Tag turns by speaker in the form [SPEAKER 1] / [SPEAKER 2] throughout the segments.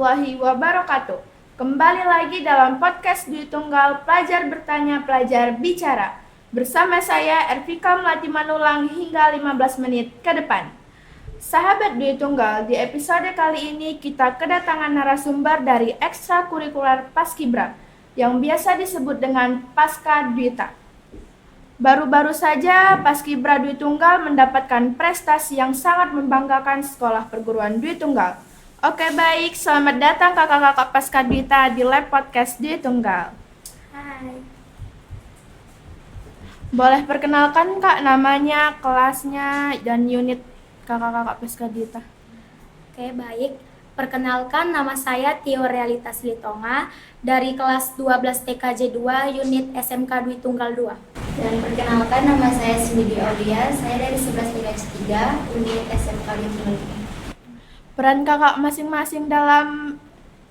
[SPEAKER 1] warahmatullahi wabarakatuh. Kembali lagi dalam podcast Dwi Tunggal Pelajar Bertanya Pelajar Bicara. Bersama saya Ervika Melati Manulang hingga 15 menit ke depan. Sahabat Dwi Tunggal, di episode kali ini kita kedatangan narasumber dari ekstrakurikuler Paskibra yang biasa disebut dengan Paska Dwita. Baru-baru saja Paskibra Dwi Tunggal mendapatkan prestasi yang sangat membanggakan sekolah perguruan Dwi Tunggal. Oke baik, selamat datang kakak-kakak Paska Dwita di lab podcast Dwi Tunggal.
[SPEAKER 2] Hai.
[SPEAKER 1] Boleh perkenalkan kak namanya, kelasnya, dan unit kakak-kakak Paska Dwita?
[SPEAKER 2] Oke, baik. Perkenalkan, nama saya Tio Realitas Litonga dari kelas 12 TKJ 2 unit SMK Dwi Tunggal 2.
[SPEAKER 3] Dan perkenalkan, nama saya Cindy Aulia, saya dari 11 TKJ 3 unit SMK Dwi Tunggal 2.
[SPEAKER 1] Peran kakak masing-masing dalam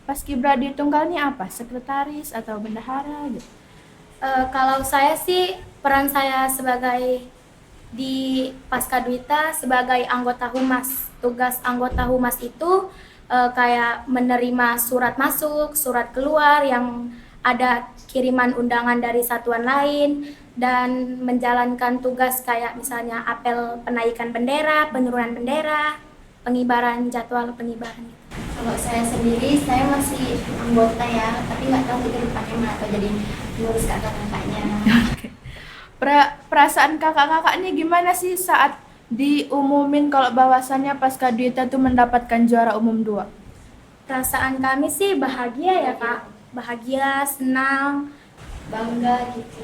[SPEAKER 1] Paskibra Dwi Tunggal ini apa? Sekretaris atau bendahara gitu?
[SPEAKER 2] Kalau saya sih, peran saya sebagai di Paska Dwita sebagai anggota humas. Tugas anggota humas itu kayak menerima surat masuk, surat keluar yang ada kiriman undangan dari satuan lain, dan menjalankan tugas kayak misalnya apel penaikan bendera, penurunan bendera, pengibaran, jadwal pengibaran.
[SPEAKER 3] Kalau saya sendiri, saya masih anggota ya, tapi nggak tahu ke depannya mana, atau jadi ngurus kakak-kakaknya.
[SPEAKER 1] Perasaan kakak-kakak ini gimana sih saat diumumin kalau bahwasannya Paska Dwita tuh mendapatkan juara umum 2?
[SPEAKER 2] Perasaan kami sih bahagia ya kak, bahagia, senang,
[SPEAKER 3] Bangga gitu.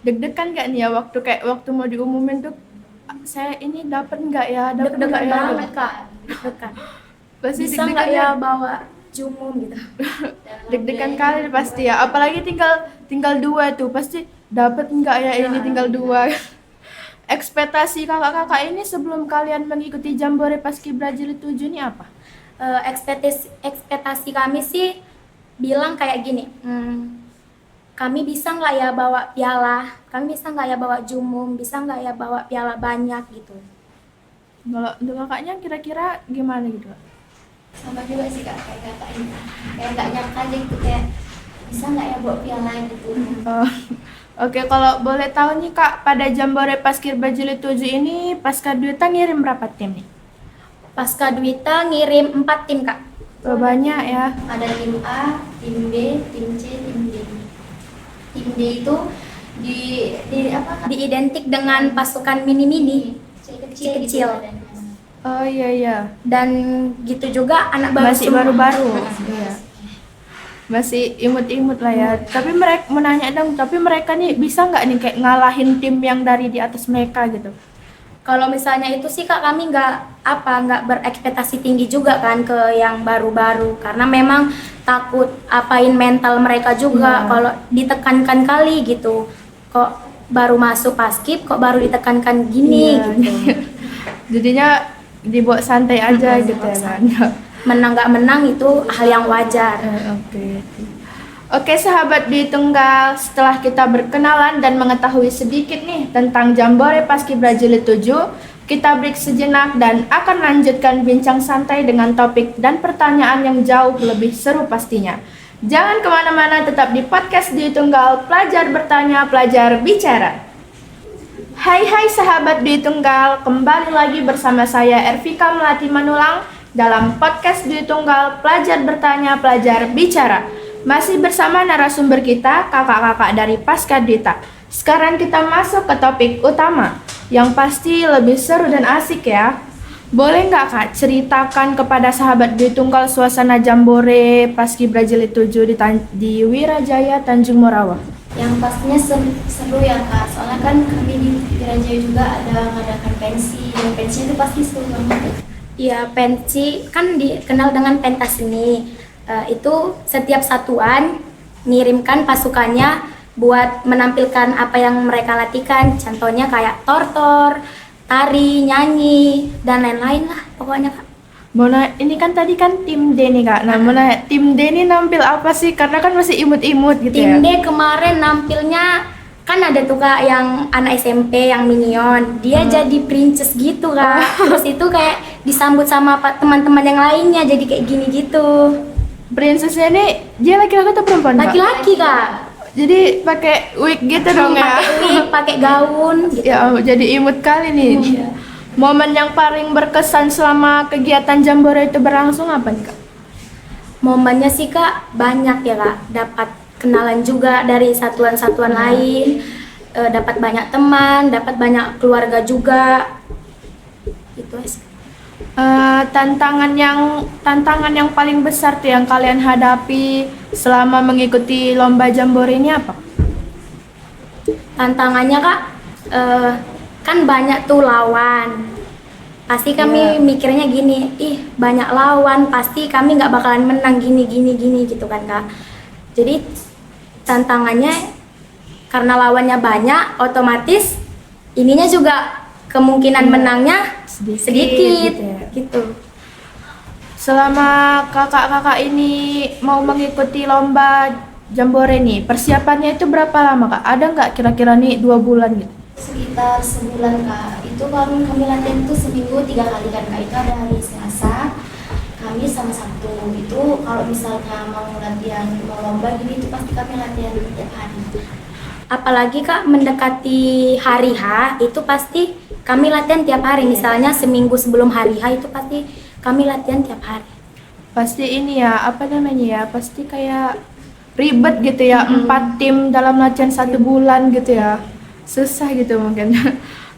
[SPEAKER 1] Deg-degan gak nih ya waktu mau diumumin tuh, saya ini dapat nggak ya,
[SPEAKER 2] deg-degan banget kak, deg-degan.
[SPEAKER 1] Pasti
[SPEAKER 2] Bisa nggak ya bawa jumum gitu.
[SPEAKER 1] Deg-degan kali pasti ya, apalagi tinggal 2 tuh, pasti dapat nggak ya ini tinggal 2. Ekspektasi kakak-kakak ini sebelum kalian mengikuti Jambore Paskibra Jilid 7 ini apa?
[SPEAKER 2] Ekspektasi kami sih bilang kayak gini, kami bisa nggak ya bawa piala, kami bisa nggak ya bawa jumum, bisa nggak ya bawa piala banyak gitu.
[SPEAKER 1] Kalau untuk kakaknya kira-kira gimana gitu?
[SPEAKER 3] Sama juga sih kak, kayak kakak ini. Kayak nggak nyangka gitu, kayak bisa nggak ya bawa piala gitu.
[SPEAKER 1] Oke, kalau boleh tahu nih kak, pada Jambore Paskibra Jilid 7 ini Paska Dwita ngirim berapa tim nih?
[SPEAKER 2] Paska Dwita ngirim 4 tim kak.
[SPEAKER 1] Banyak ya.
[SPEAKER 3] Ada tim A, tim B, tim C, tim D. Tim D itu di apa kak?
[SPEAKER 2] Diidentik dengan pasukan mini-mini, kecil.
[SPEAKER 1] Oh iya.
[SPEAKER 2] Dan gitu juga anak baru
[SPEAKER 1] Masih
[SPEAKER 2] semua.
[SPEAKER 1] baru-baru. Iya. Masih imut-imut lah ya. Tapi mereka mau nanya dong, tapi mereka nih bisa nggak nih kayak ngalahin tim yang dari di atas mereka gitu?
[SPEAKER 2] Kalau misalnya itu sih kak, kami nggak berekspektasi tinggi juga kan ke yang baru-baru, karena memang takut apain mental mereka juga. Kalau ditekankan kali gitu, kok baru masuk paskib kok baru ditekankan gini gitu.
[SPEAKER 1] Jadinya dibawa santai aja gitu ya kan.
[SPEAKER 2] Menang nggak menang itu hal yang wajar.
[SPEAKER 1] Oke sahabat Dwi Tunggal, setelah kita berkenalan dan mengetahui sedikit nih tentang Jambore Paskibra Jilid 7, kita break sejenak dan akan lanjutkan bincang santai dengan topik dan pertanyaan yang jauh lebih seru pastinya. Jangan kemana-mana, tetap di podcast Dwi Tunggal, Pelajar Bertanya, Pelajar Bicara. Hai sahabat Dwi Tunggal, kembali lagi bersama saya Ervika Melati Manulang dalam podcast Dwi Tunggal, Pelajar Bertanya, Pelajar Bicara. Masih bersama narasumber kita, kakak-kakak dari Paska Dwita. Sekarang kita masuk ke topik utama, yang pasti lebih seru dan asik ya. Boleh nggak kak ceritakan kepada sahabat Dwi Tunggal suasana Jambore Paskibra Jilid 7 di Wirajaya Tanjung Morawa?
[SPEAKER 3] Yang pastinya seru ya kak, soalnya kan kami di Wirajaya juga ada mengadakan pensi, dan pensi itu pasti seru banget.
[SPEAKER 2] Iya, pensi kan dikenal dengan pentas seni. Itu setiap satuan ngirimkan pasukannya buat menampilkan apa yang mereka latihkan. Contohnya kayak tortor, tari, nyanyi, dan lain-lain lah pokoknya kak.
[SPEAKER 1] Mona, ini kan tadi kan tim D nih kak. Nah, Mona, tim D ini nampil apa sih? Karena kan masih imut-imut gitu ya.
[SPEAKER 2] Tim D kemarin nampilnya kan ada tuh Kak yang anak SMP yang Minion, dia jadi princess gitu Kak. Terus itu kayak disambut sama teman-teman yang lainnya jadi kayak gini gitu.
[SPEAKER 1] Princessnya ini dia laki-laki atau perempuan, Kak?
[SPEAKER 2] Laki-laki Kak.
[SPEAKER 1] Jadi pakai wig gitu dong ya.
[SPEAKER 2] Pakai wig, pakai gaun gitu.
[SPEAKER 1] Ya, jadi imut kali nih. Momen yang paling berkesan selama kegiatan Jambore itu berlangsung apa nih, Kak?
[SPEAKER 2] Momennya sih Kak banyak ya Kak, dapat kenalan juga dari satuan-satuan lain, dapat banyak teman, dapat banyak keluarga juga. Itu sih.
[SPEAKER 1] Tantangan yang paling besar tuh yang kalian hadapi selama mengikuti lomba Jambore ini apa?
[SPEAKER 2] Tantangannya Kak, kan banyak tuh lawan. Pasti kami mikirnya gini, ih banyak lawan, pasti kami nggak bakalan menang gini gitu kan Kak. Jadi tantangannya karena lawannya banyak, otomatis ininya juga kemungkinan menangnya sedikit gitu.
[SPEAKER 1] Selama kakak-kakak ini mau mengikuti lomba Jambore nih, persiapannya itu berapa lama, Kak? Ada nggak kira-kira nih 2 bulan gitu?
[SPEAKER 3] Sekitar sebulan Kak. Itu kami latihan itu seminggu 3 kali kan Kak. Itu ada hari Selasa, Kamis sama Sabtu. Itu kalau misalnya mau latihan mau lomba gini itu pasti kami latihan tiap hari.
[SPEAKER 2] Apalagi Kak mendekati hari H itu pasti kami latihan tiap hari. Misalnya seminggu sebelum hari H itu pasti kami latihan tiap hari.
[SPEAKER 1] Pasti ini ya, apa namanya ya, pasti kayak ribet gitu ya, 4 tim dalam latihan 1 bulan gitu ya. Susah gitu mungkin.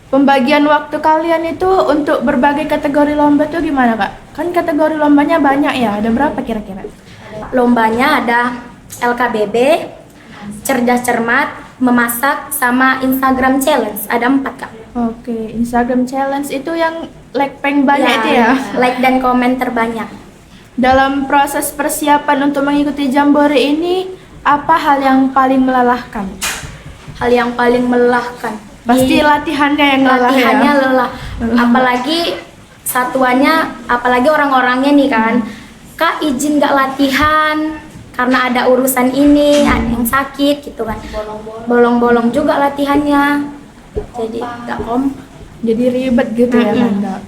[SPEAKER 1] Pembagian waktu kalian itu untuk berbagai kategori lomba tuh gimana, Kak? Kan kategori lombanya banyak ya, ada berapa kira-kira?
[SPEAKER 2] Lombanya ada LKBB, cerdas cermat, memasak, sama Instagram challenge. Ada 4 Kak.
[SPEAKER 1] Oke, Instagram challenge itu yang like peng banyak itu ya.
[SPEAKER 2] Like dan komen terbanyak.
[SPEAKER 1] Dalam proses persiapan untuk mengikuti Jambore ini, apa hal yang paling melelahkan?
[SPEAKER 2] Hal yang paling melelahkan.
[SPEAKER 1] Pasti latihannya yang lelah ya.
[SPEAKER 2] Latihannya lelah. Apalagi satuannya, apalagi orang-orangnya nih kan. Kak izin nggak latihan karena ada urusan ini, ada yang sakit gitu kan. Bolong-bolong juga latihannya. Jadi nggak
[SPEAKER 1] Jadi ribet gitu ya, Kak.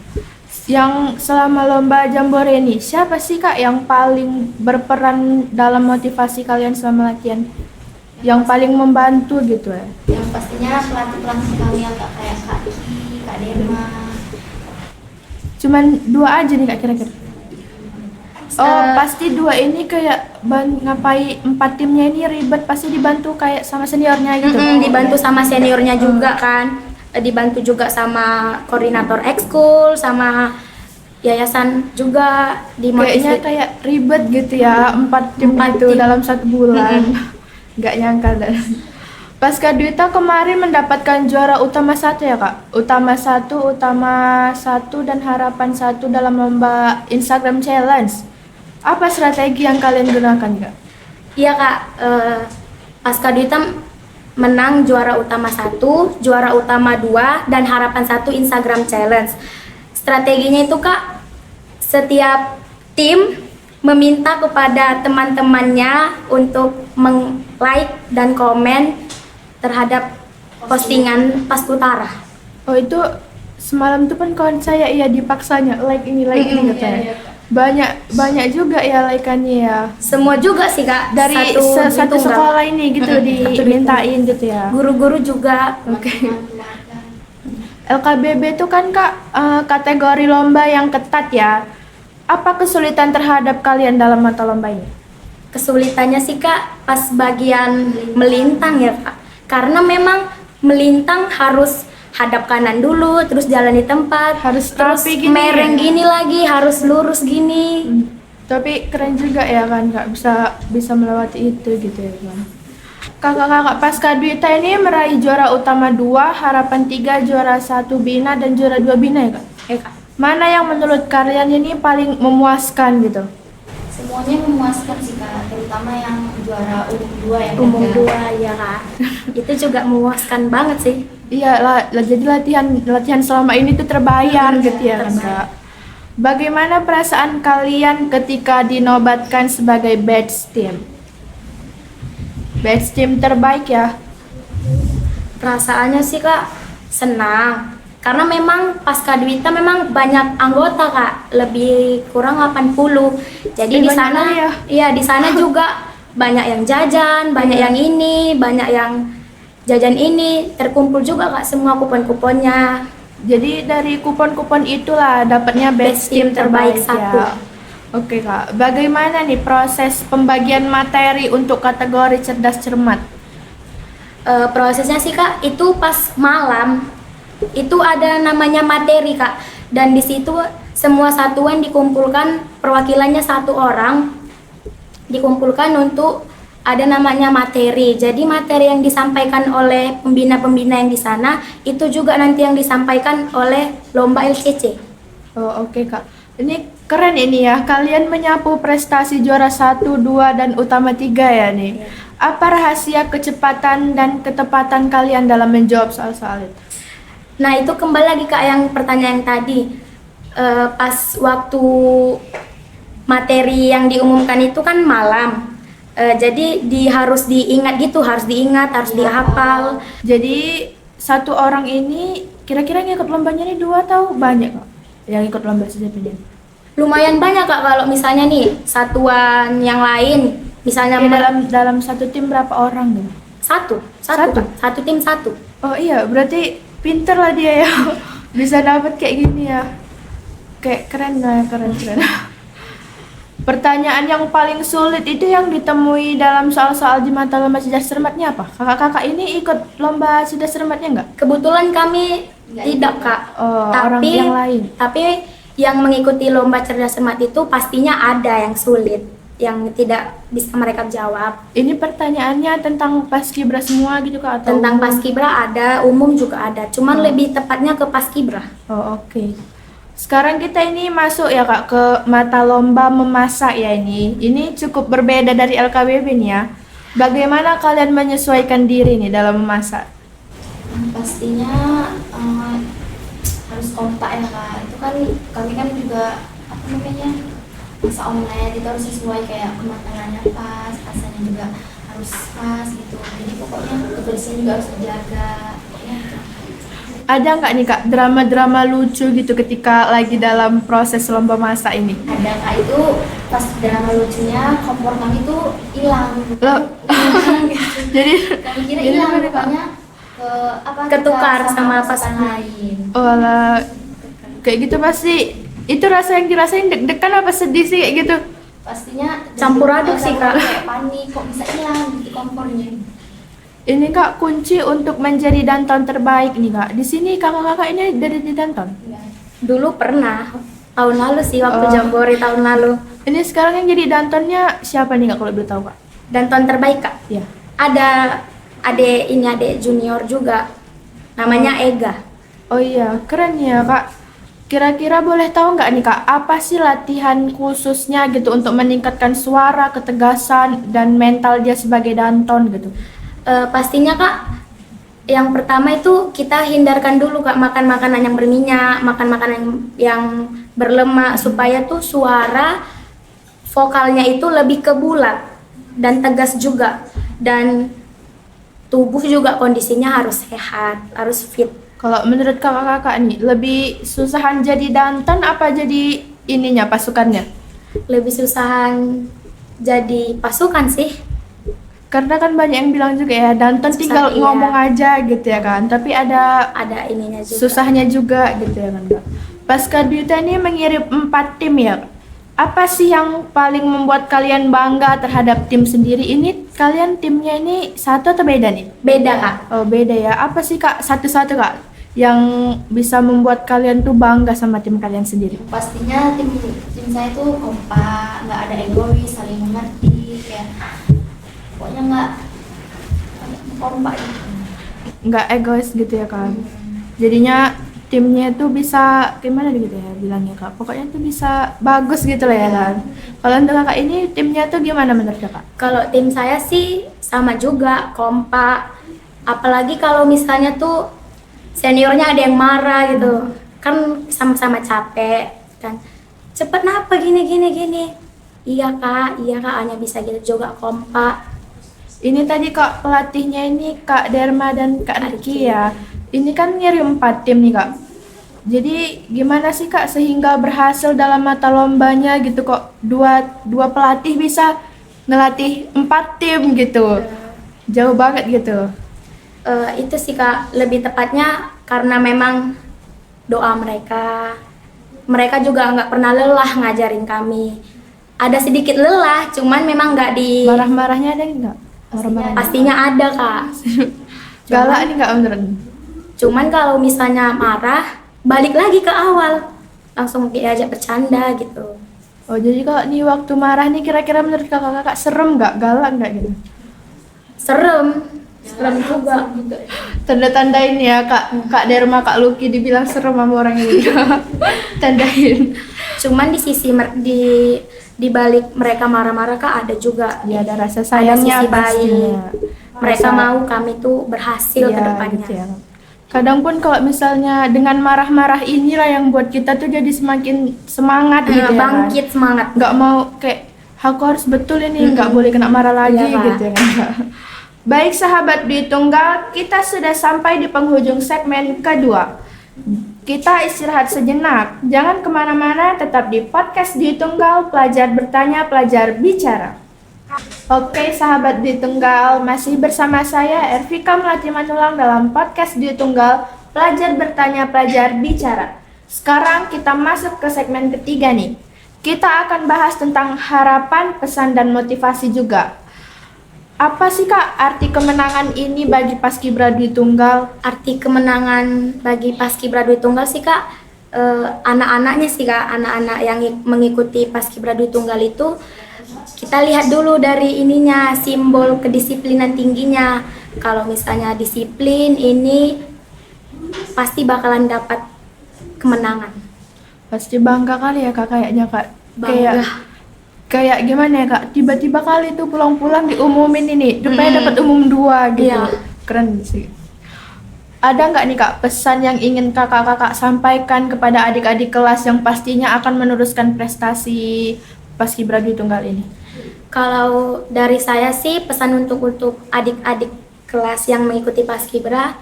[SPEAKER 1] Yang selama lomba Jambore ini, siapa sih Kak yang paling berperan dalam motivasi kalian selama latihan? Yang paling membantu gitu ya?
[SPEAKER 3] Yang pastinya pelatih kami yang kayak Kak Ki, Kak Derma.
[SPEAKER 1] Cuman 2 aja nih Kak kira-kira? Oh, pasti 2 ini kayak ngapain 4 timnya ini ribet, pasti dibantu kayak sama seniornya gitu.
[SPEAKER 2] Dibantu sama seniornya juga kan. Dibantu juga sama koordinator ekskul, sama yayasan juga.
[SPEAKER 1] Kayaknya kayak ribet gitu ya, 4 tim itu dalam 1 bulan. Nggak nyangka dan Pasca Dwita kemarin mendapatkan juara utama 1 ya Kak? Utama 1 dan harapan 1 dalam lomba Instagram Challenge. Apa strategi yang kalian gunakan Kak?
[SPEAKER 2] Iya Kak, Pasca Dwita menang juara utama 1, juara utama 2, dan harapan 1 Instagram Challenge. Strateginya itu Kak, setiap tim meminta kepada teman-temannya untuk like dan komen terhadap postingan Paskutara.
[SPEAKER 1] Oh itu semalam tuh kan kawan saya iya dipaksanya like ini katanya. Banyak juga ya like-annya ya.
[SPEAKER 2] Semua juga sih Kak,
[SPEAKER 1] dari satu sekolah ini gitu dimintain gitu ya.
[SPEAKER 2] Guru-guru juga.
[SPEAKER 1] Oke. LKBB itu kan Kak kategori lomba yang ketat ya. Apa kesulitan terhadap kalian dalam mata lomba ini?
[SPEAKER 2] Kesulitannya sih Kak pas bagian melintang ya Kak. Karena memang melintang harus hadap kanan dulu, terus jalan di tempat,
[SPEAKER 1] harus
[SPEAKER 2] terus
[SPEAKER 1] rapi gini,
[SPEAKER 2] mereng gini lagi, harus lurus gini.
[SPEAKER 1] Tapi keren juga ya kan Kak, bisa melewati itu gitu ya kan. Kakak-kakak Pasca Dwita ini meraih juara utama 2, harapan 3, juara 1 Bina dan juara 2 Bina ya Kak?
[SPEAKER 2] Kak.
[SPEAKER 1] Mana yang menurut kalian ini paling memuaskan gitu?
[SPEAKER 3] Semuanya memuaskan sih Kak, terutama yang juara umum 2 ya.
[SPEAKER 2] Umum 2 ya Kak. Itu juga memuaskan banget sih.
[SPEAKER 1] Iya lah, jadi latihan selama ini tuh terbayar gitu ya kan Kak. Bagaimana perasaan kalian ketika dinobatkan sebagai badge team? Badge team terbaik ya?
[SPEAKER 2] Perasaannya sih kak senang, karena memang Paskadwita memang banyak anggota kak, lebih kurang 80. Jadi di
[SPEAKER 1] Banyak
[SPEAKER 2] sana,
[SPEAKER 1] kali ya?
[SPEAKER 2] iya di sana juga banyak yang jajan, banyak yang ini, banyak yang jajan ini, terkumpul juga kak semua kupon-kuponnya.
[SPEAKER 1] Jadi dari kupon-kupon itulah dapatnya best
[SPEAKER 2] Best team
[SPEAKER 1] team terbaik
[SPEAKER 2] terbaik
[SPEAKER 1] ya. Oke kak, bagaimana nih proses pembagian materi untuk kategori cerdas cermat?
[SPEAKER 2] Prosesnya sih kak itu pas malam itu ada namanya materi kak, dan di situ semua satuan dikumpulkan, perwakilannya 1 orang dikumpulkan untuk ada namanya materi. Jadi materi yang disampaikan oleh pembina-pembina yang di sana itu juga nanti yang disampaikan oleh lomba LCC.
[SPEAKER 1] Oh oke kak, ini keren ini ya, kalian menyapu prestasi juara 1, 2, dan utama 3 ya nih. Apa rahasia kecepatan dan ketepatan kalian dalam menjawab soal-soal itu?
[SPEAKER 2] Nah itu kembali lagi kak yang pertanyaan tadi. Pas waktu materi yang diumumkan itu kan malam. Jadi harus diingat gitu, harus diingat, harus dihafal.
[SPEAKER 1] Jadi 1 orang ini kira-kira yang ikut lombanya ini 2 atau banyak kak yang ikut lomba CCP ini?
[SPEAKER 2] Lumayan banyak kak, kalau misalnya nih satuan yang lain, misalnya
[SPEAKER 1] Ya, dalam satu tim berapa orang nih?
[SPEAKER 2] satu
[SPEAKER 1] Satu?
[SPEAKER 2] Kak. Satu tim satu.
[SPEAKER 1] Oh iya, berarti pinter lah dia ya. Bisa dapat kayak gini ya. Kayak keren lah, keren. Pertanyaan yang paling sulit itu yang ditemui dalam soal-soal di mata lomba cerdas cermatnya apa? Kakak-kakak ini ikut lomba cerdas cermatnya nggak?
[SPEAKER 2] Kebetulan kami
[SPEAKER 3] Nggak
[SPEAKER 2] tidak
[SPEAKER 3] ikut,
[SPEAKER 2] kak.
[SPEAKER 1] Oh, orang yang lain.
[SPEAKER 2] Tapi yang mengikuti lomba cerdas cermat itu pastinya ada yang sulit, yang tidak bisa mereka jawab.
[SPEAKER 1] Ini pertanyaannya tentang paskibra semua gitu kak atau
[SPEAKER 2] Tentang
[SPEAKER 1] umum?
[SPEAKER 2] paskibra ada, umum juga ada. Cuman lebih tepatnya ke paskibra.
[SPEAKER 1] Oh oke. Sekarang kita ini masuk ya kak ke mata lomba memasak ya ini. Ini cukup berbeda dari LKBB nih ya. Bagaimana kalian menyesuaikan diri nih dalam memasak?
[SPEAKER 3] Pastinya harus kompak ya kak. Itu kan kami kan juga apa namanya masak online itu harus sesuai kayak kematangannya pas, rasanya juga harus pas gitu. Jadi pokoknya kebersihan juga harus dijaga. Pokoknya gitu.
[SPEAKER 1] Ada nggak nih kak drama-drama lucu gitu ketika lagi dalam proses lomba masak ini?
[SPEAKER 3] Ada kak, itu pas drama lucunya kompor kami tuh hilang.
[SPEAKER 1] Loh, jadi
[SPEAKER 3] Kami kira
[SPEAKER 1] ini
[SPEAKER 3] hilang,
[SPEAKER 1] apa nih, Kak?
[SPEAKER 3] pokoknya ke apa
[SPEAKER 2] Ketukar
[SPEAKER 3] kita
[SPEAKER 2] sama
[SPEAKER 3] pasukan
[SPEAKER 2] pasukan.
[SPEAKER 3] lain.
[SPEAKER 1] oh lah, kayak gitu pasti itu rasa yang dirasain deg-degan apa sedih sih kayak gitu?
[SPEAKER 3] Pastinya
[SPEAKER 2] Campur aduk sih, Kak.
[SPEAKER 3] kayak panik kok bisa hilang gitu kompornya.
[SPEAKER 1] Ini kak kunci untuk menjadi danton terbaik nih kak. Di sini kakak-kakak ini dari di danton.
[SPEAKER 3] Enggak.
[SPEAKER 2] Dulu pernah, tahun lalu sih waktu
[SPEAKER 1] Oh.
[SPEAKER 2] Jambore tahun lalu.
[SPEAKER 1] Ini sekarang yang jadi dantonnya siapa nih kak kalau boleh tahu kak?
[SPEAKER 2] Dan tahun terbaik kak.
[SPEAKER 1] Iya.
[SPEAKER 2] Ada adik junior juga, namanya Ega.
[SPEAKER 1] Oh iya, keren ya kak. Kira-kira boleh tahu nggak nih kak, apa sih latihan khususnya gitu untuk meningkatkan suara, ketegasan, dan mental dia sebagai danton gitu?
[SPEAKER 2] Pastinya kak, yang pertama itu kita hindarkan dulu kak makan makanan yang berminyak, makan makanan yang berlemak, supaya tuh suara vokalnya itu lebih ke bulat dan tegas juga, dan tubuh juga kondisinya harus sehat, harus fit.
[SPEAKER 1] Kalau menurut kakak-kakak nih, lebih susahan jadi danton apa jadi ininya pasukannya?
[SPEAKER 2] Lebih susahan jadi pasukan sih.
[SPEAKER 1] Karena kan banyak yang bilang juga ya, danton
[SPEAKER 2] Susah,
[SPEAKER 1] tinggal
[SPEAKER 2] iya.
[SPEAKER 1] ngomong aja gitu ya kan. Tapi ada
[SPEAKER 2] Ada ininya juga.
[SPEAKER 1] susahnya juga gitu ya kan kak. Paskadwita ini mengirim 4 tim ya. Apa sih yang paling membuat kalian bangga terhadap tim sendiri? Ini kalian timnya ini satu atau beda nih?
[SPEAKER 2] Beda kak.
[SPEAKER 1] Oh beda ya. Apa sih kak satu-satu kak yang bisa membuat kalian tuh bangga sama tim kalian sendiri?
[SPEAKER 3] Pastinya tim saya tuh kompak, nggak ada egois, saling mengerti, kayak pokoknya nggak kompak gitu.
[SPEAKER 1] Nggak egois gitu ya kan? Jadinya timnya tuh bisa gimana gitu ya bilangnya kak? Pokoknya tuh bisa bagus gitu lah ya kan? Kalau untuk kakak ini timnya tuh gimana menurut kakak?
[SPEAKER 2] Kalau tim saya sih sama juga, kompak. Apalagi kalau misalnya tuh seniornya ada yang marah gitu, kan sama-sama capek kan. Cepet napa gini. Iya kak, hanya bisa gitu juga kompak.
[SPEAKER 1] Ini tadi Kak pelatihnya ini Kak Derma dan Kak Riki ya. Ini kan ngirim 4 tim nih Kak. Jadi gimana sih Kak sehingga berhasil dalam mata lombanya gitu kok dua pelatih bisa ngelatih 4 tim gitu. Jauh banget gitu.
[SPEAKER 2] Itu sih Kak, lebih tepatnya karena memang doa mereka. Mereka juga nggak pernah lelah ngajarin kami. Ada sedikit lelah, cuman memang nggak di
[SPEAKER 1] Marah-marahnya ada nggak? Marah-marahnya.
[SPEAKER 2] pastinya ada Kak.
[SPEAKER 1] Galak nih Kak menurut.
[SPEAKER 2] Cuman kalau misalnya marah, balik lagi ke awal, langsung diajak bercanda gitu.
[SPEAKER 1] Oh jadi kalau nih waktu marah nih kira-kira menurut kakak-kakak serem nggak? Galak nggak gitu?
[SPEAKER 2] Serem juga.
[SPEAKER 1] Tanda-tanda ini ya Kak Derma, Kak Luki dibilang serem sama orang ini. Tandain.
[SPEAKER 2] Cuman di sisi di balik mereka marah-marah Kak ada juga
[SPEAKER 1] Ya ada rasa
[SPEAKER 2] ada
[SPEAKER 1] sayangnya
[SPEAKER 2] sisi baik.
[SPEAKER 1] pastinya.
[SPEAKER 2] Mereka
[SPEAKER 1] Rasa-
[SPEAKER 2] mau kami tuh berhasil ke
[SPEAKER 1] Iya,
[SPEAKER 2] depannya.
[SPEAKER 1] gitu ya. Kadang pun kalau misalnya dengan marah-marah inilah yang buat kita tuh jadi semakin semangat gitu ya kan.
[SPEAKER 2] Bangkit semangat.
[SPEAKER 1] Nggak mau kayak aku harus betul ini, nggak boleh kena marah lagi
[SPEAKER 2] Iya, Kak.
[SPEAKER 1] gitu ya kan. Baik sahabat Dwi Tunggal, kita sudah sampai di penghujung segmen kedua. Kita istirahat sejenak, jangan kemana-mana, tetap di podcast Dwi Tunggal, pelajar bertanya, pelajar bicara. Oke sahabat Dwi Tunggal, masih bersama saya Ervika Melati Manulang dalam podcast Dwi Tunggal, pelajar bertanya, pelajar bicara. Sekarang kita masuk ke segmen ketiga nih. Kita akan bahas tentang harapan, pesan, dan motivasi juga. Apa sih Kak arti kemenangan ini bagi Paskibra Dwi Tunggal?
[SPEAKER 2] Arti kemenangan bagi Paskibra Dwi Tunggal sih Kak, anak-anaknya sih Kak, anak-anak yang mengikuti Paskibra Dwi Tunggal itu kita lihat dulu dari ininya, simbol kedisiplinan tingginya. Kalau misalnya disiplin ini pasti bakalan dapat kemenangan.
[SPEAKER 1] Pasti bangga kali ya Kak kayaknya Kak.
[SPEAKER 2] Bangga.
[SPEAKER 1] Kayak gimana ya Kak, tiba-tiba kali tuh pulang-pulang diumumin ini, rupanya dapat umum 2 gitu.
[SPEAKER 2] Iya.
[SPEAKER 1] Keren sih. Ada nggak nih Kak pesan yang ingin kakak-kakak sampaikan kepada adik-adik kelas yang pastinya akan meneruskan prestasi Paskibra Dwi Tunggal ini?
[SPEAKER 2] Kalau dari saya sih pesan untuk adik-adik kelas yang mengikuti Paskibra,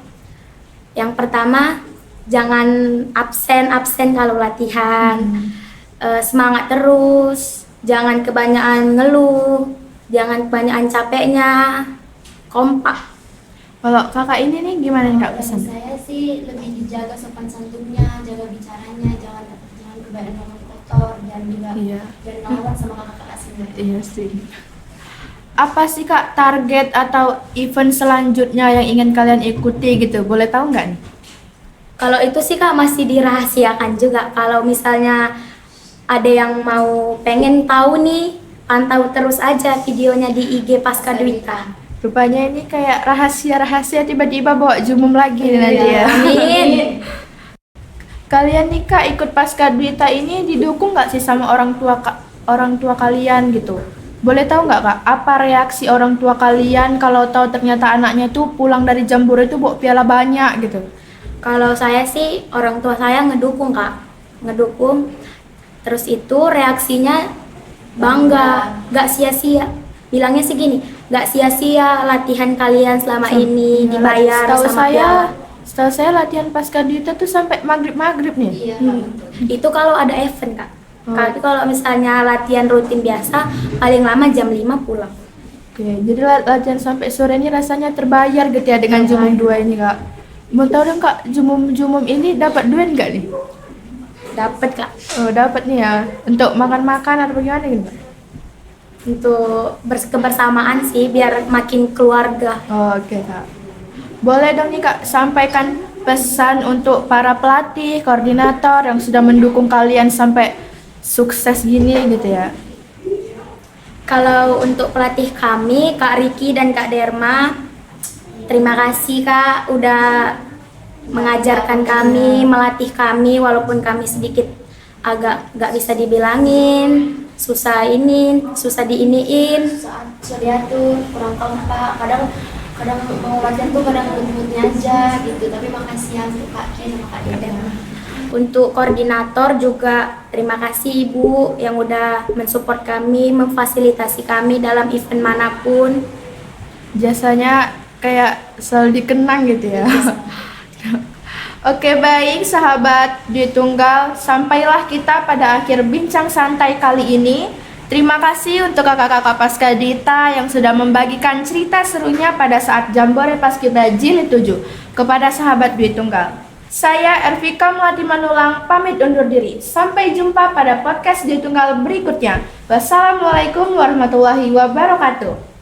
[SPEAKER 2] yang pertama jangan absen kalau latihan. Semangat terus, jangan kebanyakan ngeluh, jangan kebanyakan capeknya, kompak.
[SPEAKER 1] Kalau kakak ini nih gimana nih Kak
[SPEAKER 3] Dari
[SPEAKER 1] pesan?
[SPEAKER 3] saya sih lebih dijaga sopan santunnya, jaga bicaranya, jangan kebanyakan ngomong kotor dan juga
[SPEAKER 1] Iya.
[SPEAKER 3] jangan ngomong sama kakak-kakak sendiri.
[SPEAKER 1] Iya sih. Apa sih Kak target atau event selanjutnya yang ingin kalian ikuti gitu? Boleh tahu nggak nih?
[SPEAKER 2] Kalau itu sih Kak masih dirahasiakan juga. Kalau misalnya ada yang mau pengen tahu nih, pantau terus aja videonya di IG Pasca Dwita.
[SPEAKER 1] Rupanya ini kayak rahasia-rahasia tiba-tiba bawa Jumum lagi nih nanti ya.
[SPEAKER 2] Amin.
[SPEAKER 1] Kalian nih Kak ikut Pasca Dwita ini didukung nggak sih sama orang tua kalian gitu? Boleh tahu nggak Kak apa reaksi orang tua kalian kalau tahu ternyata anaknya tuh pulang dari Jambore itu bawa piala banyak gitu?
[SPEAKER 2] Kalau saya sih orang tua saya ngedukung Kak, ngedukung. Terus itu reaksinya bangga, nggak sia-sia. Bilangnya sih gini, nggak sia-sia latihan kalian selama ini dibayar
[SPEAKER 1] Setahu
[SPEAKER 2] sama
[SPEAKER 1] saya,
[SPEAKER 2] piala.
[SPEAKER 1] setahu saya latihan Pasca Dwita tuh sampai maghrib nih.
[SPEAKER 3] Iya.
[SPEAKER 2] Itu kalau ada event Kak.
[SPEAKER 1] Oh.
[SPEAKER 2] Tapi kalau misalnya latihan rutin biasa, paling lama jam 5 pulang.
[SPEAKER 1] Oke, jadi latihan sampai sore ini rasanya terbayar gitu ya dengan Jumum 2 ini Kak. Mau tahu dong Kak, Jumum ini dapat duit nggak nih?
[SPEAKER 2] Dapat Kak.
[SPEAKER 1] Oh dapat nih ya, untuk makan-makan atau bagaimana gitu Kak?
[SPEAKER 2] Untuk kebersamaan sih biar makin keluarga.
[SPEAKER 1] Oh, oke Kak. Boleh dong nih Kak, sampaikan pesan untuk para pelatih, koordinator yang sudah mendukung kalian sampai sukses gini gitu ya.
[SPEAKER 2] Kalau untuk pelatih kami, Kak Riki dan Kak Derma, terima kasih Kak udah mengajarkan kami, melatih kami walaupun kami sedikit agak nggak bisa dibilangin, susah diiniin.
[SPEAKER 3] Susah diatur, kurang kompak, kadang mau latihan tuh kadang moodnya aja gitu. Tapi makasih ya untuk Kak Ken sama Kak Deden.
[SPEAKER 2] Untuk koordinator juga terima kasih Ibu yang udah mensupport kami, memfasilitasi kami dalam event manapun.
[SPEAKER 1] Jasanya kayak selalu dikenang gitu ya. Oke baik sahabat Dwi Tunggal, sampailah kita pada akhir bincang santai kali ini. Terima kasih untuk kakak-kakak Paskadita yang sudah membagikan cerita serunya pada saat Jambore Paskibra Jilid 7 kepada sahabat Dwi Tunggal. Saya Ervika Melati Manulang pamit undur diri. Sampai jumpa pada podcast Dwi Tunggal berikutnya. Wassalamualaikum warahmatullahi wabarakatuh.